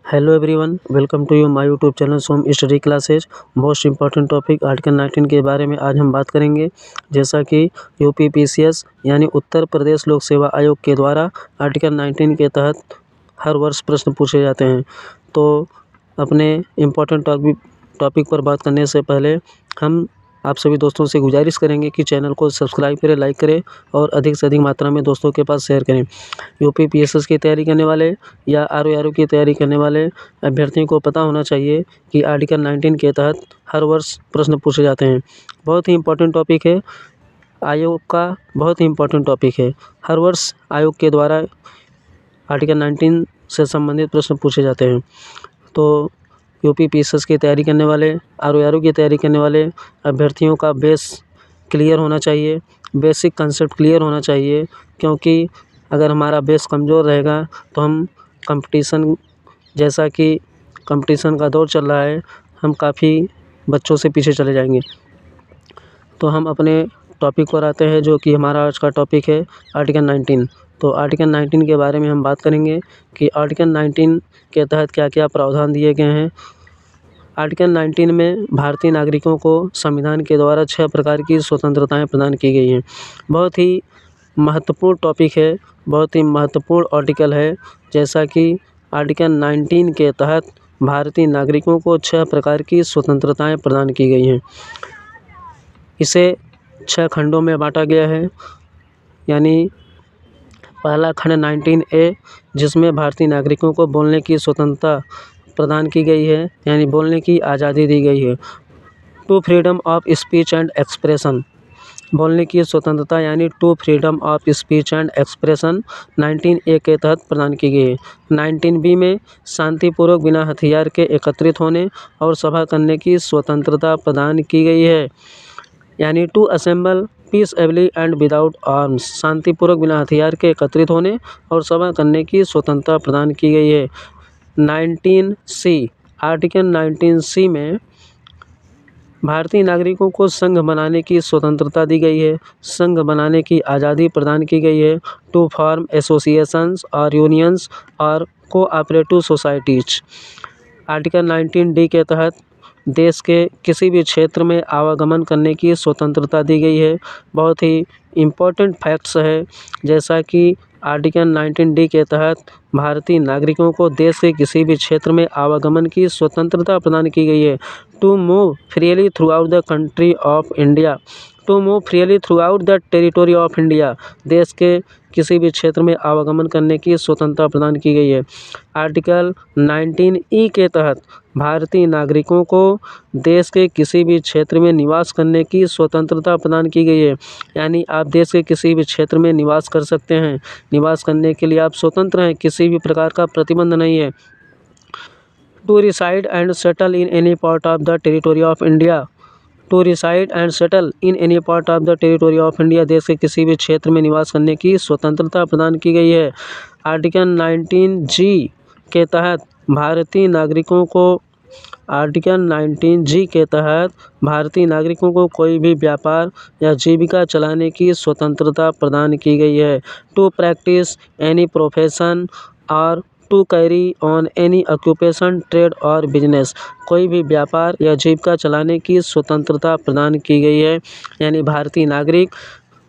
Hello everyone, welcome to you my YouTube channel Som study classes. Most important topic article 19 के बारे में आज हम बात करेंगे। जैसा कि यूपीपीसीएस यानी उत्तर प्रदेश लोक सेवा आयोग के द्वारा आर्टिकल 19 के तहत हर वर्ष प्रश्न पूछे जाते हैं। तो अपने इम्पोर्टेंट टॉपिक पर बात करने से पहले हम आप सभी दोस्तों से गुजारिश करेंगे कि चैनल को सब्सक्राइब करें, लाइक करें और अधिक से अधिक मात्रा में दोस्तों के पास शेयर करें। यूपीपीएसएस की तैयारी करने वाले या आरओ की तैयारी करने वाले अभ्यर्थियों को पता होना चाहिए कि आर्टिकल 19 के तहत हर वर्ष प्रश्न पूछे जाते हैं। बहुत ही इम्पोर्टेंट टॉपिक है, आयोग का बहुत ही इम्पोर्टेंट टॉपिक है। हर वर्ष आयोग के द्वारा आर्टिकल 19 से संबंधित प्रश्न पूछे जाते हैं। तो यूपीपीएसएस की तैयारी करने वाले, आरओ की तैयारी करने वाले अभ्यर्थियों का बेस क्लियर होना चाहिए, बेसिक कंसेप्ट क्लियर होना चाहिए, क्योंकि अगर हमारा बेस कमज़ोर रहेगा तो हम कंपटीशन, जैसा कि कंपटीशन का दौर चल रहा है, हम काफ़ी बच्चों से पीछे चले जाएंगे। तो हम अपने टॉपिक पर आते हैं, जो कि हमारा आज का टॉपिक है आर्टिकल 19। तो आर्टिकल 19 के बारे में हम बात करेंगे कि आर्टिकल 19 के तहत क्या क्या प्रावधान दिए गए हैं। आर्टिकल 19 में भारतीय नागरिकों को संविधान के द्वारा 6 प्रकार की स्वतंत्रताएं प्रदान की गई हैं। बहुत ही महत्वपूर्ण टॉपिक है, बहुत ही महत्वपूर्ण आर्टिकल है। जैसा कि आर्टिकल 19 के तहत भारतीय नागरिकों को 6 प्रकार की स्वतंत्रताएं प्रदान की गई हैं। इसे 6 खंडों में बांटा गया है। यानी पहला खंड 19A, जिसमें भारतीय नागरिकों को बोलने की स्वतंत्रता प्रदान की गई है, यानी बोलने की आज़ादी दी गई है। To freedom of speech and expression, बोलने की स्वतंत्रता यानी to freedom of speech and expression 19A के तहत प्रदान की गई है। 19B में शांतिपूर्वक बिना हथियार के एकत्रित होने और सभा करने की स्वतंत्रता प्रदान की गई है, यानी to assemble peaceably and without arms, शांतिपूर्वक बिना हथियार के एकत्रित होने और सभा करने की स्वतंत्रता प्रदान की गई है। 19C, आर्टिकल 19C में भारतीय नागरिकों को संघ बनाने की स्वतंत्रता दी गई है, संघ बनाने की आज़ादी प्रदान की गई है। टू फॉर्म एसोसिएशंस और यूनियंस और कोऑपरेटिव सोसाइटीज। आर्टिकल 19D के तहत देश के किसी भी क्षेत्र में आवागमन करने की स्वतंत्रता दी गई है। बहुत ही इम्पोर्टेंट फैक्ट्स है, जैसा कि आर्टिकल 19D के तहत भारतीय नागरिकों को देश के किसी भी क्षेत्र में आवागमन की स्वतंत्रता प्रदान की गई है। To move freely throughout the country of India, to move freely throughout the territory of India, देश के किसी भी क्षेत्र में आवागमन करने की स्वतंत्रता प्रदान की गई है। आर्टिकल 19E के तहत भारतीय नागरिकों को देश के किसी भी क्षेत्र में निवास करने की स्वतंत्रता प्रदान की गई है, यानी आप देश के किसी भी क्षेत्र में निवास कर सकते हैं, निवास करने के लिए आप स्वतंत्र हैं, किसी भी प्रकार का प्रतिबंध नहीं है। To reside and settle in any part of the territory of India, to reside and settle in any part of the territory of India, देश के किसी भी क्षेत्र में निवास करने की स्वतंत्रता प्रदान की गई है। आर्टिकल 19G के तहत भारतीय नागरिकों को, आर्टिकल 19G के तहत भारतीय नागरिकों को कोई भी व्यापार या जीविका चलाने की स्वतंत्रता प्रदान की गई है। टू प्रैक्टिस एनी प्रोफेशन और to carry on any occupation, trade और बिजनेस, कोई भी व्यापार या जीविका चलाने की स्वतंत्रता प्रदान की गई है, यानी भारतीय नागरिक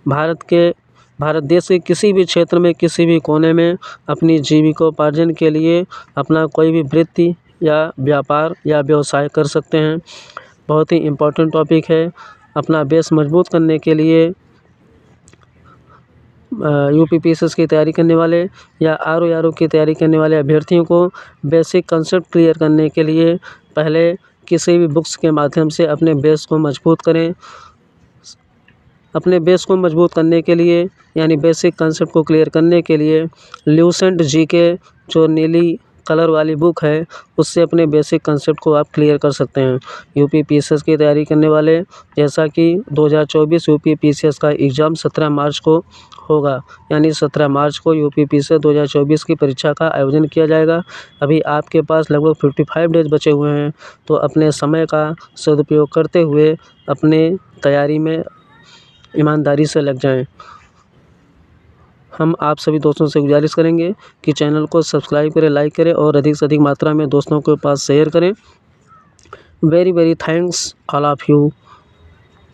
भारत देश के किसी भी क्षेत्र में, किसी भी कोने में अपनी जीविकोपार्जन के लिए अपना कोई भी वृत्ति या व्यापार या व्यवसाय कर सकते हैं। बहुत ही इम्पोर्टेंट टॉपिक है। अपना बेस मजबूत करने के लिए यूपीपीएसएस की तैयारी करने वाले या आरओ की तैयारी करने वाले अभ्यर्थियों को बेसिक कंसेप्ट क्लियर करने के लिए पहले किसी भी बुक्स के माध्यम से अपने बेस को मजबूत करें। अपने बेस को मजबूत करने के लिए, यानी बेसिक कंसेप्ट को क्लियर करने के लिए ल्यूसेंट जीके, जो नीली कलर वाली बुक है, उससे अपने बेसिक कंसेप्ट को आप क्लियर कर सकते हैं। यूपीपीएसएस की तैयारी करने वाले, जैसा कि 2024 यूपीपीएसएस का एग्ज़ाम 17 मार्च को होगा, यानी 17 मार्च को यूपीपीएसएस 2024 की परीक्षा का आयोजन किया जाएगा। अभी आपके पास लगभग 55 डेज बचे हुए हैं, तो अपने समय का सदुपयोग करते हुए अपने तैयारी में ईमानदारी से लग जाएं। हम आप सभी दोस्तों से गुजारिश करेंगे कि चैनल को सब्सक्राइब करें, लाइक करें और अधिक से अधिक मात्रा में दोस्तों के पास शेयर करें। Very very thanks all of you.